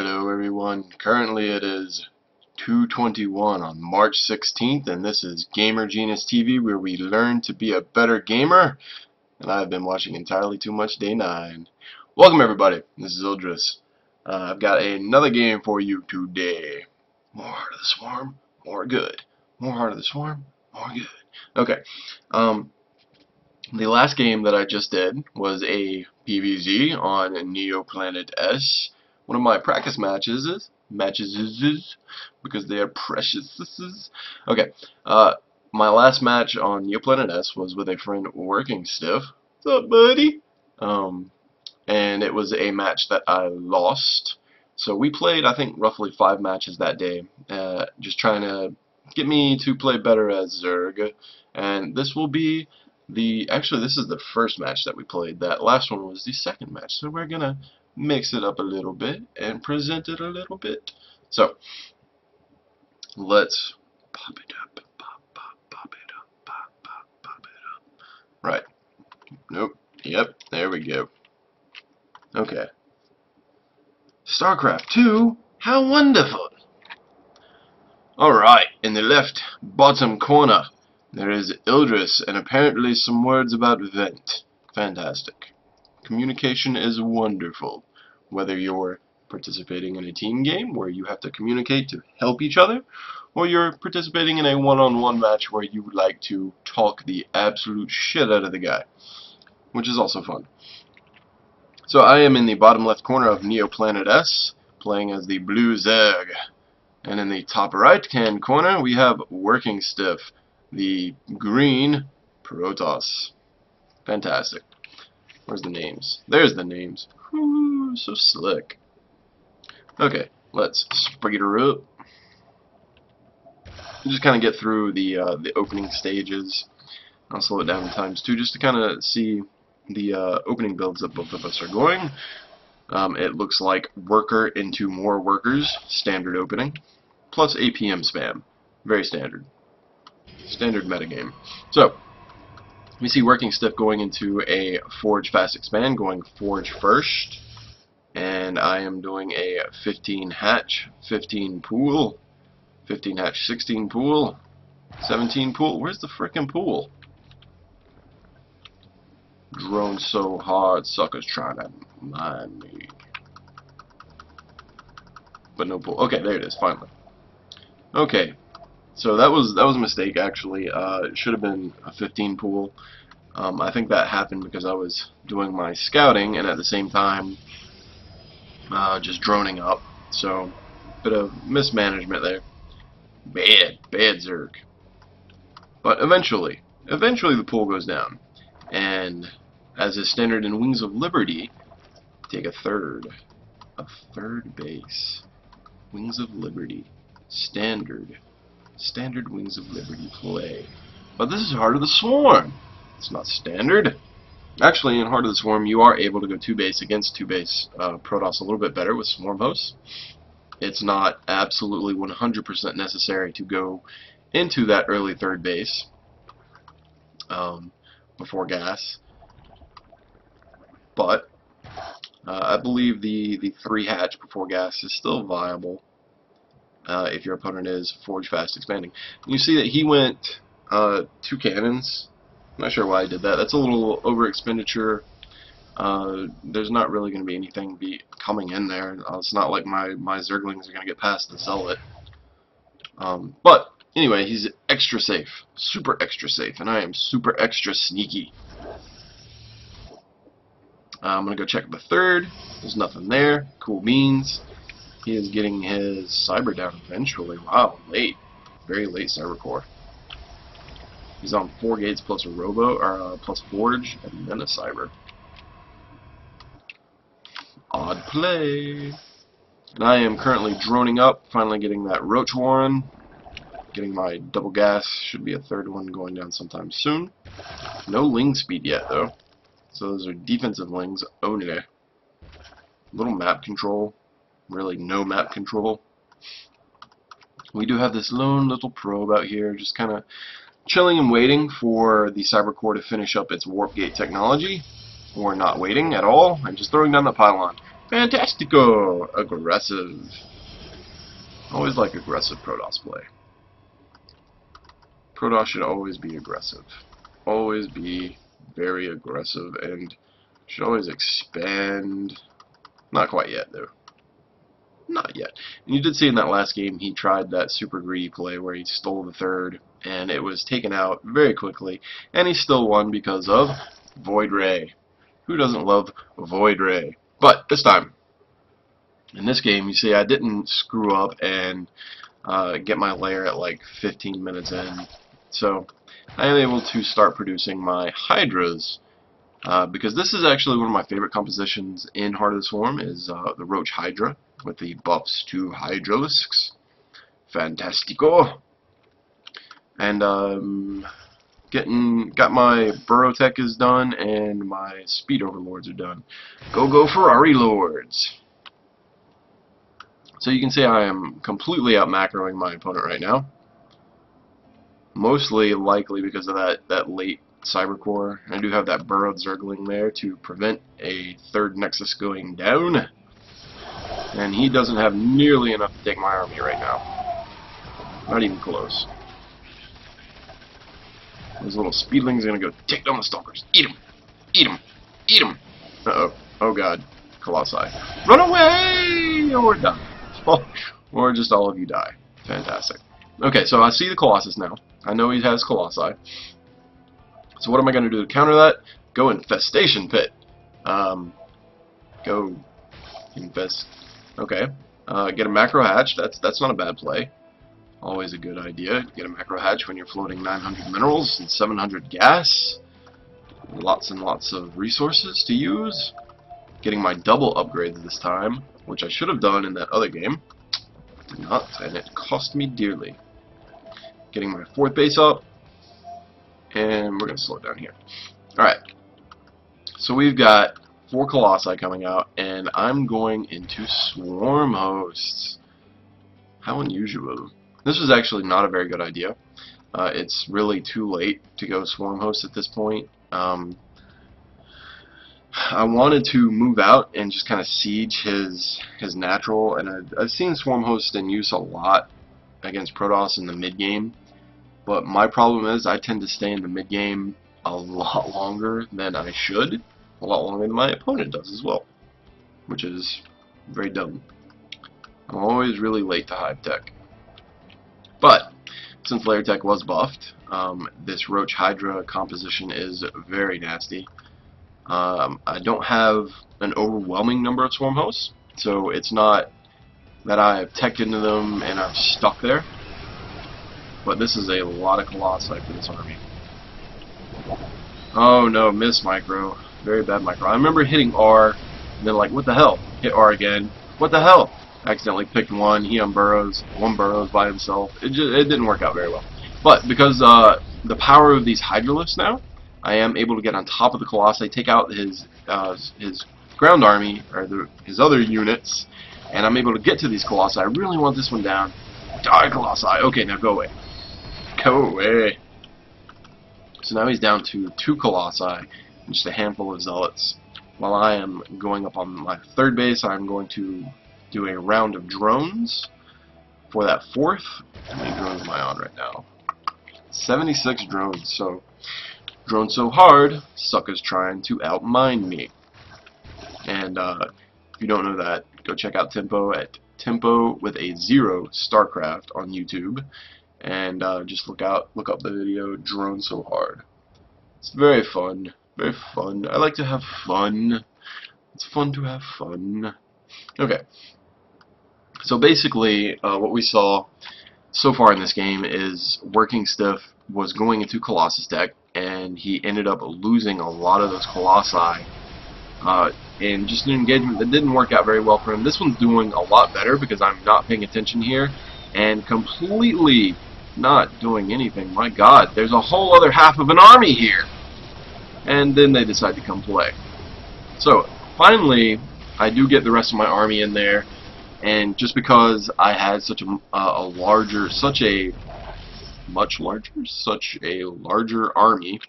Hello everyone, currently it is 2:21 on March 16th and this is GamerGenusTV where we learn to be a better gamer, and I've been watching entirely too much Day 9. Welcome everybody, this is Idris. I've got another game for you today. More Heart of the Swarm, more good. More Heart of the Swarm, more good. Okay, the last game that I just did was a PvZ on Neoplanet S. One of my practice matches because they are precious. Okay, my last match on Neoplanet S was with a friend Working Stiff. What's up, buddy? And it was a match that I lost. So we played, I think, roughly 5 matches that day, just trying to get me to play better as Zerg. And this will be actually this is the first match that we played. That last one was the second match, so we're gonna mix it up a little bit and present it a little bit. So let's pop it up, pop it up, pop it up. Right. Nope. Yep, there we go. Okay. Starcraft 2, how wonderful. Alright, in the left bottom corner there is Idris, and apparently some words about vent. Fantastic. Communication is wonderful. Whether you're participating in a team game where you have to communicate to help each other, or you're participating in a one-on-one match where you would like to talk the absolute shit out of the guy, which is also fun. So I am in the bottom left corner of Neoplanet S, playing as the blue zerg. And in the top right-hand corner we have Working Stiff, the green protoss. Fantastic. Where's the names? There's the names. Whew, so slick. Okay, let's sprig it up. Just kind of get through the opening stages. I'll slow it down times 2 just to kind of see the opening builds that both of us are going. It looks like worker into more workers, standard opening, plus APM spam, very standard. Standard metagame. So, we see Working Stiff going into a Forge Fast Expand, going Forge first. And I am doing a 15 hatch, 15 pool, 15 hatch, 16 pool, 17 pool. Where's the frickin' pool? Drone so hard, suckers trying to mind me. But no pool. Okay, there it is, finally. Okay. So that was a mistake actually. It should have been a 15 pool. I think that happened because I was doing my scouting and at the same time just droning up. So bit of mismanagement there. Bad zerg. But eventually the pool goes down, and as is standard in Wings of Liberty, take a third base. Wings of Liberty, standard Wings of Liberty play. But this is Heart of the Swarm. It's not standard. Actually, in Heart of the Swarm, you are able to go 2 base against 2 base protoss a little bit better with Swarm hosts. It's not absolutely 100% necessary to go into that early 3rd base before gas. But I believe the 3 hatch before gas is still viable. If your opponent is Forge Fast Expanding. You see that he went 2 cannons. I'm not sure why I did that. That's a little over expenditure. There's not really going to be anything coming in there. It's not like my zerglings are going to get past the zealot. But anyway, he's extra safe, super extra safe, and I am super extra sneaky. I'm going to go check the 3rd. There's nothing there. Cool beans. He is getting his cyber down eventually. Wow, late. Very late cyber core. He's on 4 gates plus a robo, or plus forge, and then a cyber. Odd play. And I am currently droning up, finally getting that Roach Warren. Getting my double gas. Should be a 3rd one going down sometime soon. No ling speed yet, though. So those are defensive lings only. Little map control. Really no map control. We do have this lone little probe out here just kind of chilling and waiting for the cyber core to finish up its warp gate technology, or not waiting at all and just throwing down the pylon. Fantastico! Aggressive. Always like aggressive Protoss play. Protoss should always be aggressive. Always be very aggressive and should always expand. Not quite yet, though. Not yet. And you did see in that last game he tried that super greedy play where he stole the third and it was taken out very quickly, and he still won because of Void Ray. Who doesn't love Void Ray? But this time, in this game, you see I didn't screw up and get my lair at like 15 minutes in. So I am able to start producing my Hydras, because this is actually one of my favorite compositions in Heart of the Swarm is the Roach Hydra with the buffs to Hydralisks. Fantastico! And got my Burrow Tech is done and my Speed Overlords are done. Go Ferrari Lords! So you can see I am completely out macroing my opponent right now. Mostly likely because of that late Cyber Core. I do have that burrowed Zergling there to prevent a third Nexus going down. And he doesn't have nearly enough to take my army right now. Not even close. Those little speedlings are going to go take down the Stalkers. Eat them! Eat them! Eat them! Uh-oh. Oh god. Colossi. Run away! Or die. Or just all of you die. Fantastic. Okay, so I see the Colossus now. I know he has Colossi. So what am I going to do to counter that? Go Infestation Pit. Go Infest. Okay. Get a Macro Hatch. That's not a bad play. Always a good idea. Get a Macro Hatch when you're floating 900 minerals and 700 gas. Lots and lots of resources to use. Getting my double upgrades this time, which I should have done in that other game. Did not, and it cost me dearly. Getting my 4th base up. And we're going to slow it down here. Alright. So we've got 4 Colossi coming out, and I'm going into Swarm Hosts. How unusual. This was actually not a very good idea. It's really too late to go Swarm Host at this point. I wanted to move out and just kind of siege his natural, and I've seen Swarm Host in use a lot against Protoss in the mid game. But my problem is I tend to stay in the mid game a lot longer than I should, a lot longer than my opponent does as well, which is very dumb. I'm always really late to Hive Tech. But since Lair Tech was buffed, this Roach Hydra composition is very nasty. I don't have an overwhelming number of Swarm Hosts, so it's not that I've teched into them and I'm stuck there. But this is a lot of Colossi for this army. Oh no, miss micro. Very bad micro. I remember hitting R, and then like, what the hell? Hit R again. What the hell? Accidentally picked one. He unburrows. One burrows by himself. It didn't work out very well. But because the power of these Hydralisks now, I am able to get on top of the Colossi, take out his ground army, or his other units, and I'm able to get to these Colossi. I really want this one down. Die, Colossi. Okay, now go away. Go away. So now he's down to 2 Colossi and just a handful of Zealots. While I am going up on my 3rd base, I'm going to do a round of drones for that 4th. How many drones am I on right now? 76 drones. So, drone so hard, suckers trying to outmine me. And if you don't know that, go check out Tempo at Tempo with a 0 Starcraft on YouTube. And just look up the video Drone So Hard. It's very fun. Very fun. I like to have fun. It's fun to have fun. Okay. So basically, what we saw so far in this game is Working Stiff was going into Colossus deck, and he ended up losing a lot of those Colossi in just an engagement that didn't work out very well for him. This one's doing a lot better because I'm not paying attention here and completely not doing anything. My god, there's a whole other half of an army here! And then they decide to come play. So, finally, I do get the rest of my army in there, and just because I had such a larger army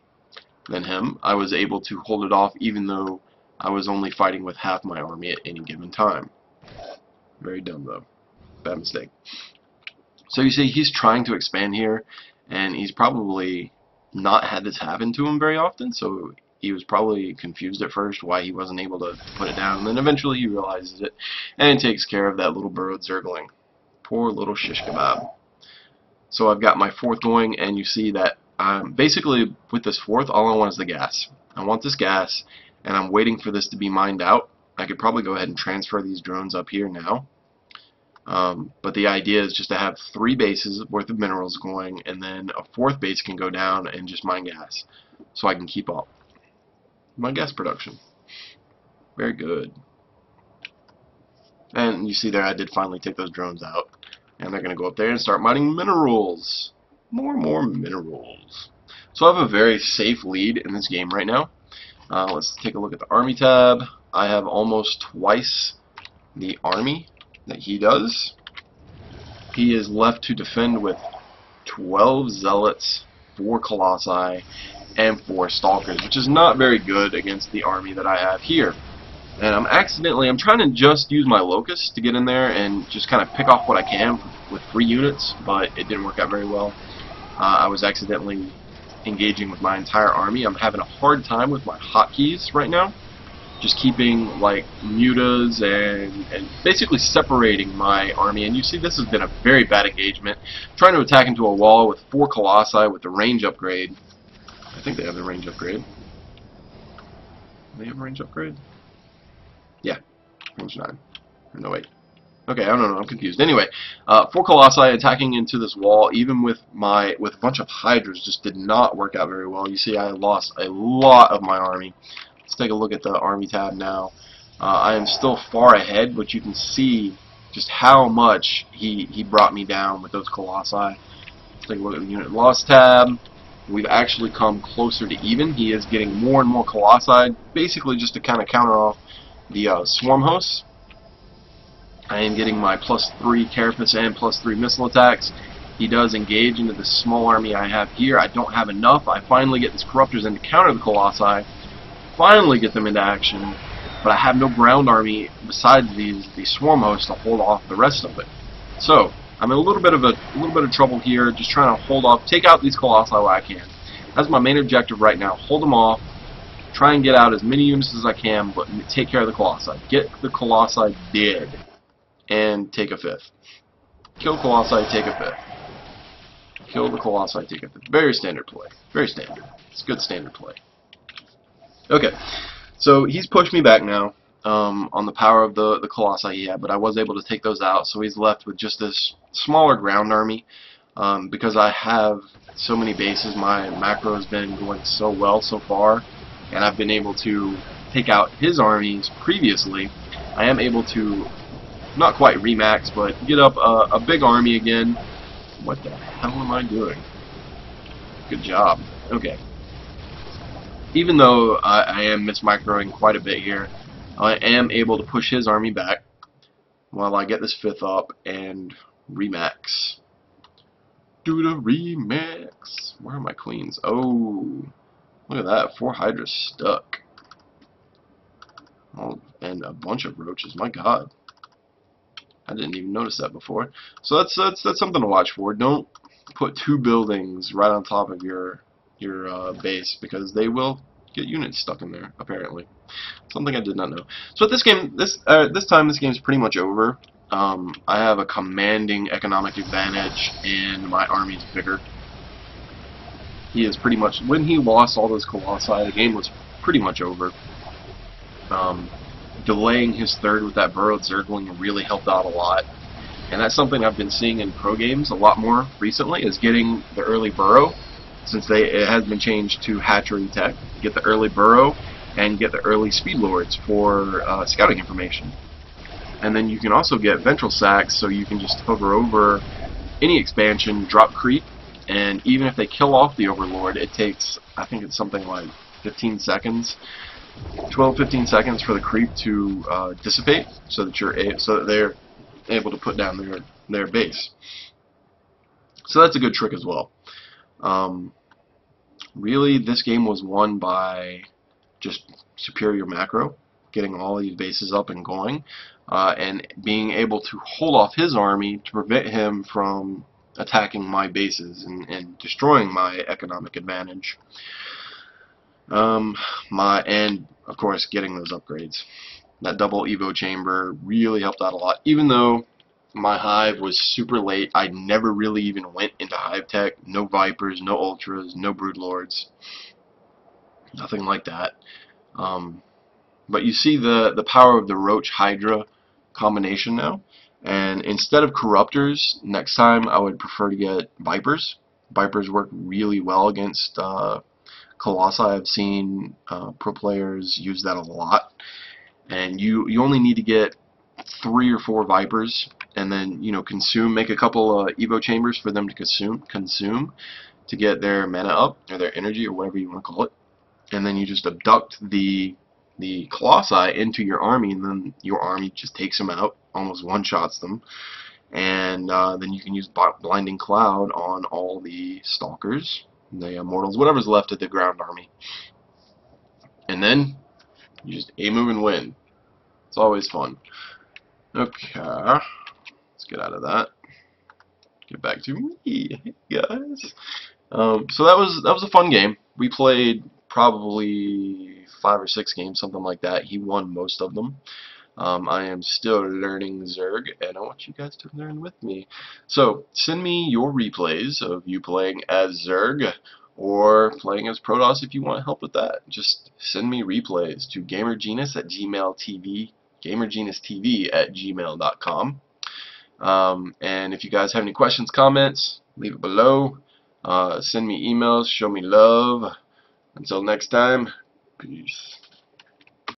than him, I was able to hold it off even though I was only fighting with half my army at any given time. Very dumb though. Bad mistake. So you see, he's trying to expand here, and he's probably not had this happen to him very often, so he was probably confused at first why he wasn't able to put it down, and then eventually he realizes it, and takes care of that little burrowed zergling. Poor little shish kebab. So I've got my fourth going, and you see that basically with this fourth, all I want is the gas. I want this gas, and I'm waiting for this to be mined out. I could probably go ahead and transfer these drones up here now. But the idea is just to have 3 bases worth of minerals going, and then a 4th base can go down and just mine gas, so I can keep up my gas production. Very good. And you see there, I did finally take those drones out, and they're going to go up there and start mining minerals. More minerals. So I have a very safe lead in this game right now. Let's take a look at the army tab. I have almost twice the army that he does. He is left to defend with 12 zealots, 4 colossi, and 4 stalkers, which is not very good against the army that I have here. And I'm trying to just use my locusts to get in there and just kind of pick off what I can with 3 units, but it didn't work out very well. I was accidentally engaging with my entire army. I'm having a hard time with my hotkeys right now. Just keeping like mutas and basically separating my army. And you see this has been a very bad engagement. I'm trying to attack into a wall with 4 colossi with the range upgrade. I think they have the range upgrade. Do they have a range upgrade? Yeah, range 9. No, wait. Okay, I don't know, I'm confused. Anyway, 4 colossi attacking into this wall, even with a bunch of hydras, just did not work out very well. You see I lost a lot of my army. Let's take a look at the army tab now. I am still far ahead, but you can see just how much he brought me down with those colossi. Let's take a look at the unit loss tab. We've actually come closer to even. He is getting more and more colossi, basically just to kind of counter off the swarm hosts. I am getting my +3 carapace and +3 missile attacks. He does engage into the small army I have here. I don't have enough. I finally get these corruptors in to counter the colossi. Finally get them into action, but I have no ground army besides these swarm hosts to hold off the rest of it. So I'm in a little bit of trouble here, just trying to hold off, take out these colossi where I can. That's my main objective right now. Hold them off, try and get out as many units as I can, but take care of the colossi. Get the colossi dead, and take a 5th. Kill colossi, take a 5th. Kill the colossi, take a 5th. Very standard play. Very standard. It's good standard play. Okay, so he's pushed me back now on the power of the colossi he had, but I was able to take those out, so he's left with just this smaller ground army. Because I have so many bases, my macro has been going so well so far, and I've been able to take out his armies previously. I am able to, not quite remax, but get up a big army again. What the hell am I doing? Good job. Okay. Even though I am mismicroing quite a bit here, I am able to push his army back while I get this 5th up and remax. Do the remax. Where are my queens? Oh, look at that. 4 hydras stuck. Oh, and a bunch of roaches. My God. I didn't even notice that before. So that's something to watch for. Don't put 2 buildings right on top of your base, because they will get units stuck in there, apparently. Something I did not know. So at this time this game is pretty much over. I have a commanding economic advantage, and my army's bigger. He is pretty much, when he lost all those colossi, the game was pretty much over. Delaying his 3rd with that burrowed zergling really helped out a lot. And that's something I've been seeing in pro games a lot more recently, is getting the early burrow, since it has been changed to hatchery tech. Get the early burrow and get the early speed lords for scouting information. And then you can also get ventral sacks, so you can just hover over any expansion, drop creep, and even if they kill off the overlord, it takes, I think it's something like 15 seconds, 12-15 seconds for the creep to dissipate, so that they're able to put down their base. So that's a good trick as well. Really, this game was won by just superior macro. getting all these bases up and going, and being able to hold off his army to prevent him from attacking my bases and destroying my economic advantage. And of course getting those upgrades. That double Evo chamber really helped out a lot. Even though my hive was super late, I never really even went into hive tech. No Vipers, no Ultras, no Broodlords, nothing like that. But you see the power of the Roach Hydra combination now. And instead of Corruptors, next time I would prefer to get Vipers. Vipers work really well against Colossi. I've seen pro players use that a lot. And you only need to get 3 or 4 Vipers, and then make a couple Evo chambers for them to consume to get their mana up, or their energy, or whatever you want to call it. And then you just abduct the Colossi into your army, and then your army just takes them out, almost one-shots them. And then you can use Blinding Cloud on all the Stalkers, the Immortals, whatever's left of the ground army. And then you just A-move and win. It's always fun. Okay, let's get out of that. Get back to me, hey guys. So that was a fun game. We played probably 5 or 6 games, something like that. He won most of them. I am still learning Zerg, and I want you guys to learn with me. So send me your replays of you playing as Zerg or playing as Protoss if you want help with that. Just send me replays to GamerGenusTV@gmail.com. And if you guys have any questions, comments, leave it below. Send me emails, show me love. Until next time, peace.